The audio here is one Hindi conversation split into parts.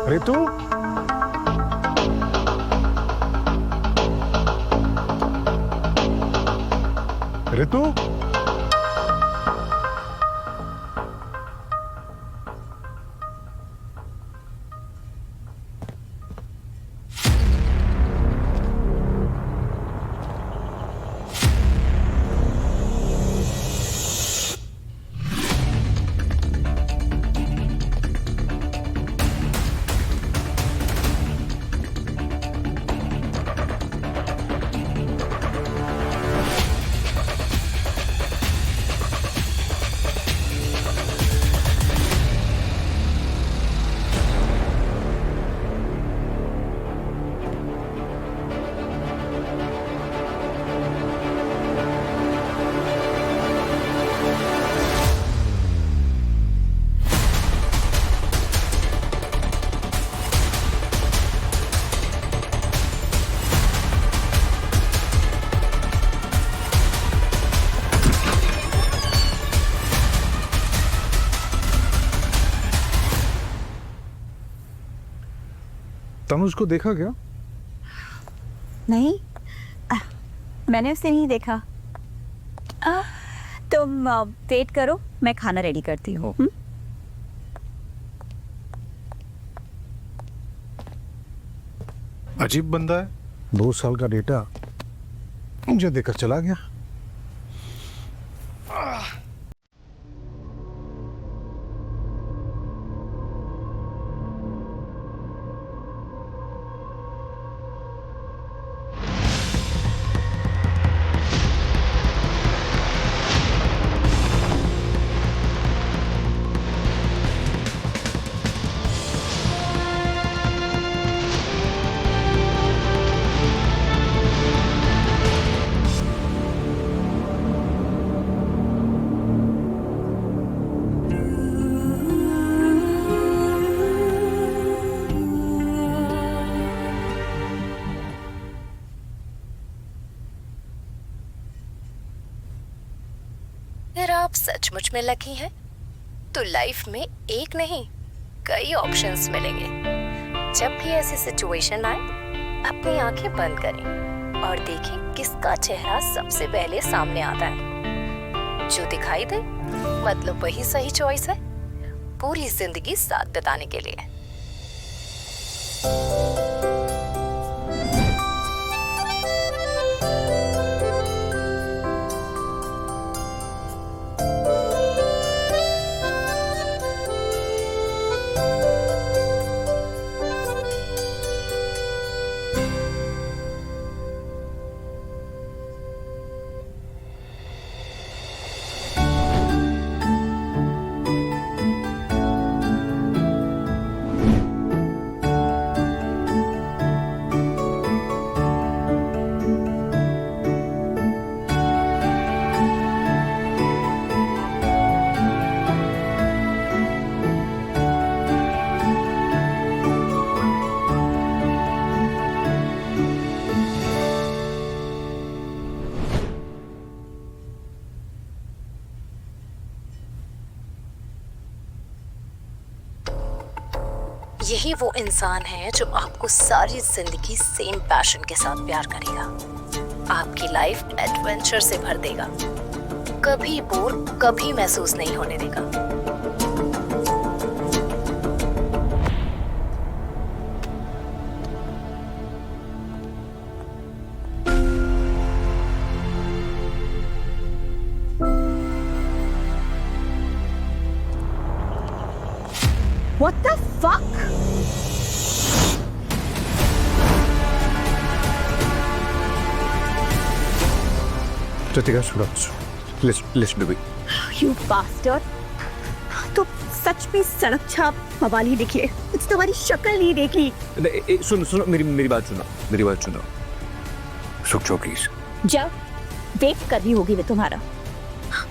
ऋतु, ऋतु, तनुज को देखा क्या? नहीं, मैंने उसे नहीं देखा। तुम वेट करो, मैं खाना रेडी करती हूँ। अजीब बंदा है, 2 साल का डेटा मुझे देकर चला गया। अगर आप सचमुच में लकी हैं, तो लाइफ में एक नहीं कई ऑप्शंस मिलेंगे। जब भी ऐसी सिचुएशन आए, अपनी आंखें बंद करें और देखें किसका चेहरा सबसे पहले सामने आता है। जो दिखाई दे मतलब वही सही चॉइस है पूरी जिंदगी साथ बिताने के लिए। यही वो इंसान है जो आपको सारी जिंदगी सेम पैशन के साथ प्यार करेगा, आपकी लाइफ एडवेंचर से भर देगा, कभी बोर कभी महसूस नहीं होने देगा। What the fuck? Ritika, listen to me. You bastard! तो सच में सड़क छाप मवाली दिखी, कुछ तुम्हारी शक्ल नहीं देखी। सुनो मेरी बात सुनो। रुक जाओ प्लीज। जब वेट करनी होगी वे तुम्हारा।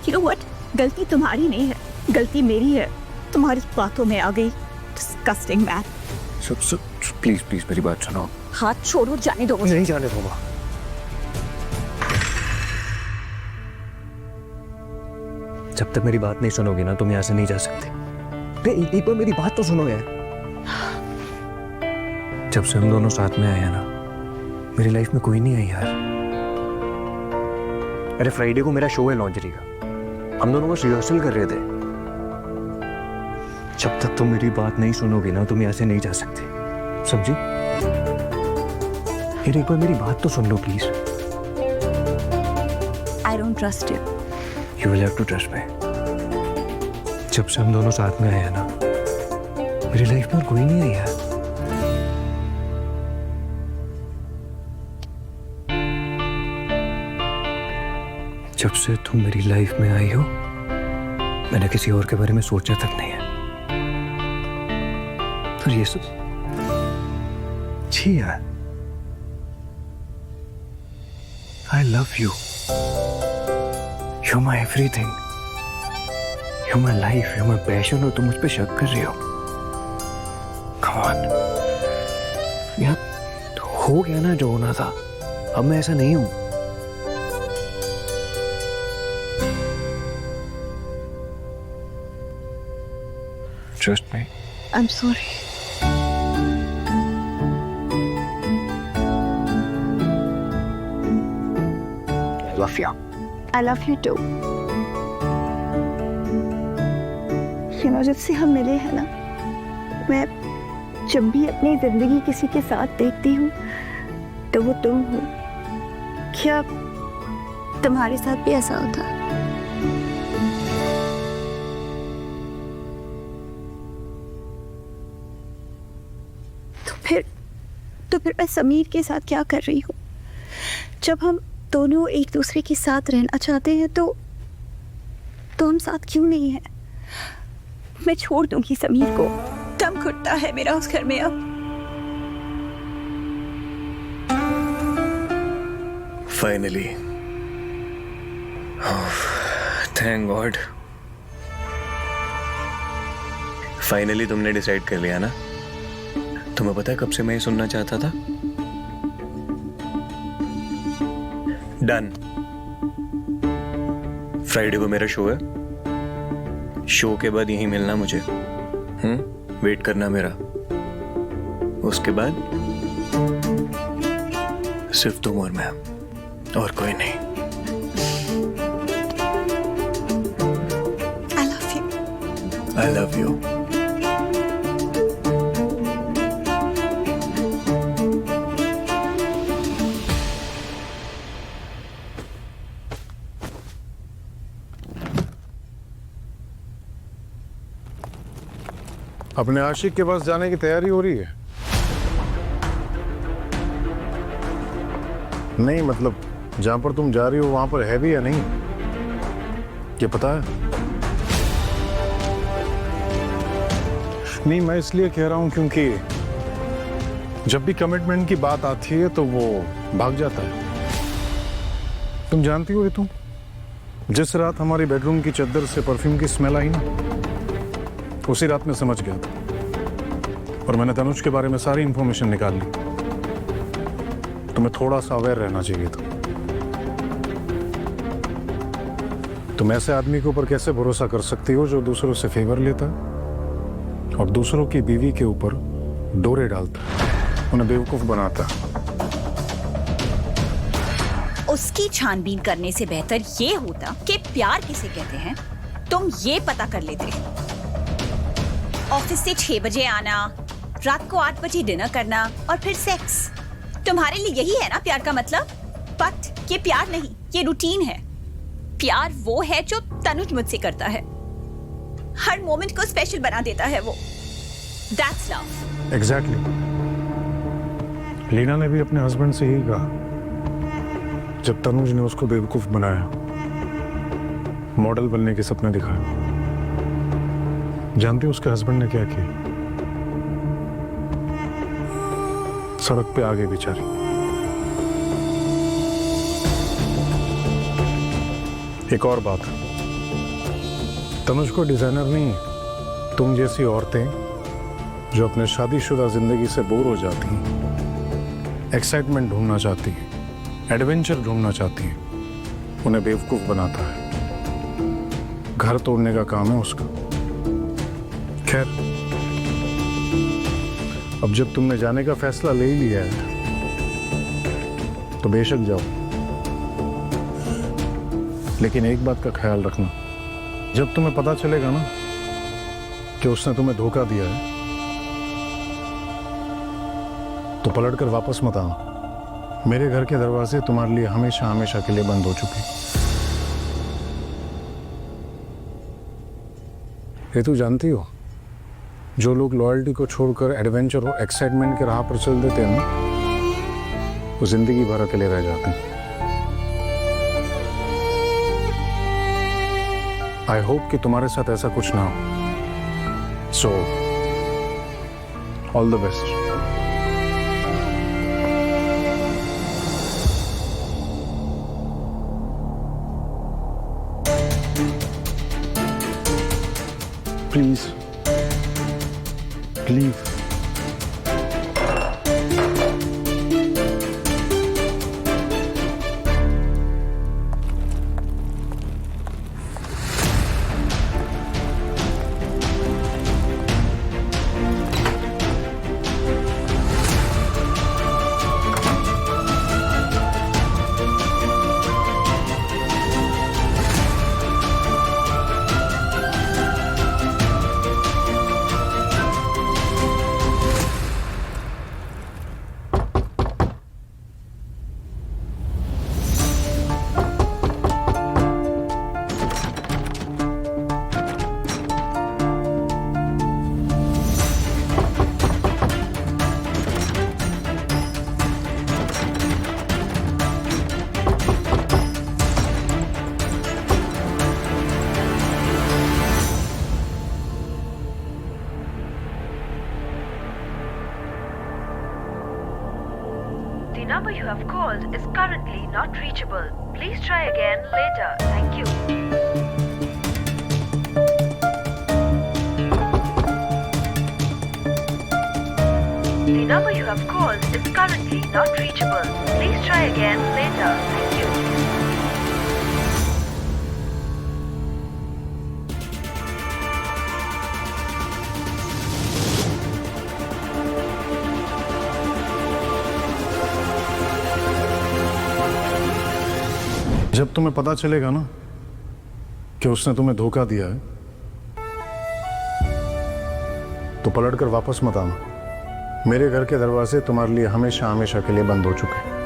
You know what? गलती तुम्हारी नहीं है, गलती मेरी है। तुम्हारी बातों में आ गई। Disgusting man. प्लीज मेरी बात सुनो। हाथ छोड़ो, जाने दो मुझे। नहीं जाने दूंगा। जब तक मेरी बात नहीं सुनोगी ना, तुम यहाँ से नहीं जा सकते। एक बार मेरी बात तो सुनो यार। जब से हम दोनों साथ में आए हैं ना, मेरी लाइफ में कोई नहीं है यार। अरे फ्राइडे को मेरा शो है लॉन्जरी का, हम दोनों बस रिहर्सल कर रहे थे। जब तक तुम मेरी बात नहीं सुनोगी ना, तुम यहाँ से नहीं जा सकते, समझी? यार एक बार मेरी बात तो सुन लो please. I don't trust you. You will have to trust me. जब से हम दोनों साथ में आए हैं ना, मेरी लाइफ में कोई नहीं है यार। जब से तुम मेरी लाइफ में आई हो, मैंने किसी और के बारे में सोचा तक नहीं है। पर ये सब जी यार, I love you. You're my everything. You're my life. You're my passion. और तुम मुझ पे शक कर रही हो? Come on. यार हो गया ना जो होना था, अब मैं ऐसा नहीं हूं। Trust me. I'm sorry. I love you. I love you too. जब से हम मिले हैं ना, मैं जब भी अपनी जिंदगी किसी के साथ देखती हूँ तो वो तुम हो। क्या तुम्हारे साथ भी ऐसा होता है? तो फिर मैं समीर के साथ क्या कर रही हूँ? जब हम दोनों एक दूसरे के साथ रहना चाहते हैं तो हम साथ क्यों नहीं है? मैं छोड़ दूंगी समीर को। दम घुटता है मेरा उस घर में अब। Finally. Oh, thank God. Finally तुमने डिसाइड कर लिया ना? तुम्हें पता है कब से मैं ये सुनना चाहता था? डन। फ्राइडे को मेरा शो है, शो के बाद यहीं मिलना मुझे। वेट करना मेरा। उसके बाद सिर्फ तुम और मैं, और कोई नहीं। I love you. I love you. अपने आशिक के पास जाने की तैयारी हो रही है? नहीं मतलब जहां पर तुम जा रही हो वहां पर है भी या नहीं, ये पता है? नहीं मैं इसलिए कह रहा हूं क्योंकि जब भी कमिटमेंट की बात आती है तो वो भाग जाता है। तुम जानती हो तुम जिस रात हमारी बेडरूम की चादर से परफ्यूम की स्मेल आई ना, उसी रात में समझ गया था और मैंने तनुज के बारे में सारी इंफॉर्मेशन निकाल ली। तुम्हें थोड़ा सा अवेयर रहना चाहिए था। तुम ऐसे आदमी के ऊपर कैसे भरोसा कर सकती हो जो दूसरों से फेवर लेता है और दूसरों की बीवी के ऊपर डोरे डालता है, उन्हें बेवकूफ बनाता है। उसकी छानबीन करने से बेहतर ये होता कि प्यार किसे कहते हैं तुम ये पता कर लेते। ऑफिस से 6 बजे आना, रात को 8 बजे डिनर करना और फिर सेक्स। तुम्हारे लिए यही है ना प्यार का मतलब? बट ये प्यार नहीं, ये रूटीन है। प्यार वो है जो तनुज मुझसे करता है, हर मोमेंट को स्पेशल बना देता है वो। That's love. एग्जैक्टली। लीना ने भी अपने हस्बैंड से यही कहा जब तनुज ने उसको बेवकूफ बनाया, मॉडल बनने के सपने दिखाए। जानती हो उसके हस्बैंड ने क्या किया? सड़क पे आ गई बेचारी। एक और बात, तनुज को डिजाइनर नहीं, तुम जैसी औरतें जो अपने शादीशुदा जिंदगी से बोर हो जाती हैं, एक्साइटमेंट ढूंढना चाहती हैं, एडवेंचर ढूंढना चाहती हैं, उन्हें बेवकूफ बनाता है। घर तोड़ने का काम है उसका। खैर अब जब तुमने जाने का फैसला ले ही लिया है तो बेशक जाओ, लेकिन एक बात का ख्याल रखना, जब तुम्हें पता चलेगा ना कि उसने तुम्हें धोखा दिया है तो पलटकर वापस मत आना। मेरे घर के दरवाजे तुम्हारे लिए हमेशा हमेशा के लिए बंद हो चुके। ये तू जानती हो, जो लोग लॉयल्टी को छोड़कर एडवेंचर और एक्साइटमेंट के राह पर चल देते हैं ना, वो जिंदगी भर अकेले रह जाते हैं। आई होप कि तुम्हारे साथ ऐसा कुछ ना हो। So all the best. Please leave. The number you have called is currently not reachable. Please try again later. Thank you. The number you have called is currently not reachable. Please try again later. Thank you. जब तुम्हें पता चलेगा ना कि उसने तुम्हें धोखा दिया है तो पलटकर वापस मत आना। मेरे घर के दरवाजे तुम्हारे लिए हमेशा हमेशा के लिए बंद हो चुके हैं।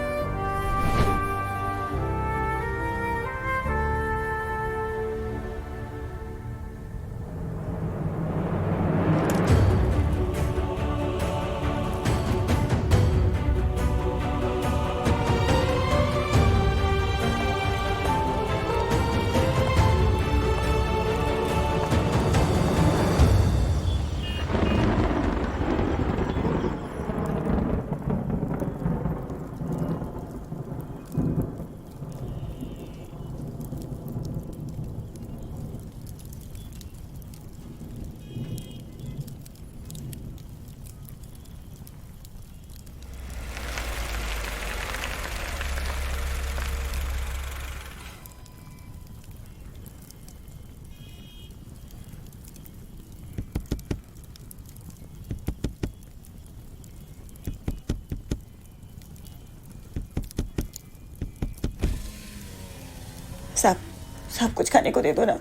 सब कुछ खाने को दे दो ना।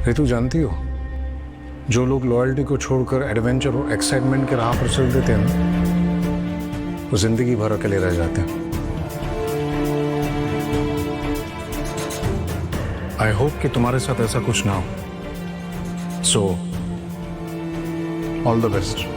रितु, जानती हो, जो लोग लॉयल्टी को छोड़कर एडवेंचर और एक्साइटमेंट के राह पर चल देते हैं ना, वो जिंदगी भर अकेले रह जाते हैं। आई होप कि तुम्हारे साथ ऐसा कुछ ना हो। So all the best.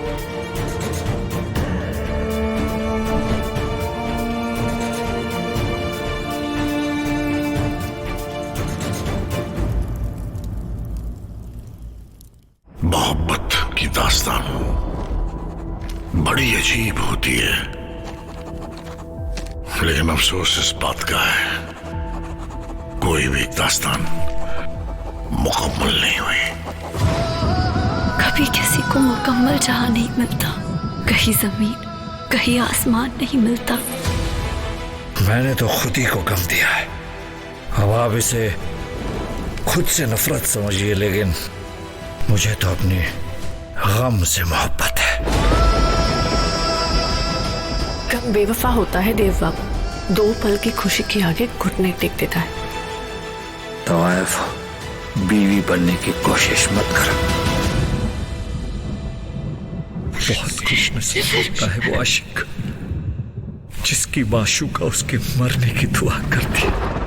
बड़ी अजीब होती है, लेकिन अफसोस इस बात का है कोई भी दास्तान मुकम्मल नहीं हुई। कभी किसी को मुकम्मल जहां नहीं मिलता, कहीं जमीन कहीं आसमान नहीं मिलता। मैंने तो खुद ही को गम दिया है। अब आप इसे खुद से नफरत समझिए, लेकिन मुझे तो अपने गम से मोहब्बत है। गम बेवफा होता है देव बाबू, 2 पल की खुशी के आगे घुटने टेक देता है। तवाइफ, बीवी बनने की कोशिश मत कर। बहुत खुश नसीब होता है वो आशिक जिसकी माशूका उसके मरने की दुआ करती है।